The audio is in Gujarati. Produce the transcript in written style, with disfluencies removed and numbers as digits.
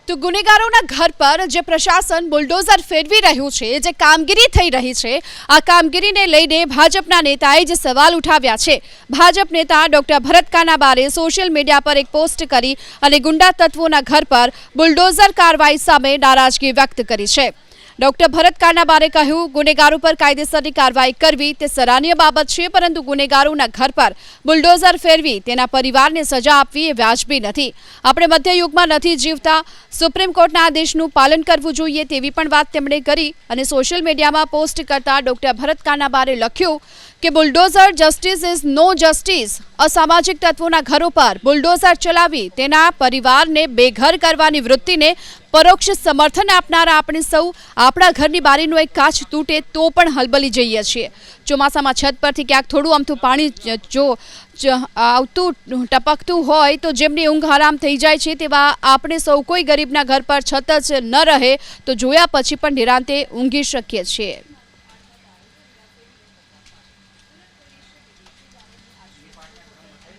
તો ગુનેગારોના ઘર પર જે પ્રશાસન બુલડોઝર ફેરવી રહ્યું છે, જે કામગીરી થઈ રહી છે, આ કામગીરીને લઈને ભાજપના નેતાએ જે સવાલ ઉઠાવ્યા છે. ભાજપ નેતા ડોક્ટર ભરત કાનાબારે સોશિયલ મીડિયા પર એક પોસ્ટ કરી અને ગુંડા તત્વોના ઘર પર બુલડોઝર કાર્યવાહી સામે નારાજગી વ્યક્ત કરી છે. ડોક્ટર ભરત કાનાબારે કહ્યું, ગુનેગારો પર કાયદેસરની કાર્યવાહી કરવી તે સરાહનીય બાબત છે, પરંતુ ગુનેગારોના ઘર પર બુલડોઝર ફેરવી તેના પરિવારને સજા આપવી એ વાજબી નથી. આપણે મધ્યયુગમાં નથી જીવતા. સુપ્રીમ કોર્ટના આદેશનું પાલન કરવું જોઈએ તેવી પણ વાત તેમણે કરી અને સોશિયલ મીડિયામાં પોસ્ટ કરતા ડોક્ટર ભરત કાનાબારે લખ્યું કે bulldozer justice is no justice. અસામાજિક તત્વોના ઘરો પર બુલડોઝર ચલાવી તેના પરિવારને બેઘર કરવાની વૃત્તિને પરોક્ષ સમર્થન આપનારા આપણે સૌ આપણા ઘરની બારીનો એક કાચ તૂટે તો પણ હલબલી જઈએ છીએ. ચોમાસામાં છત પરથી ક્યાંક થોડું અમથું પાણી જો આવતું ટપકતું હોય તો જેમની ઊંઘ હરામ થઈ જાય છે, તેવા આપણે સૌ કોઈ ગરીબના ઘર પર છત જ ન રહે તો જોયા પછી પણ નિરાંતે ઊંઘી શકીએ છીએ.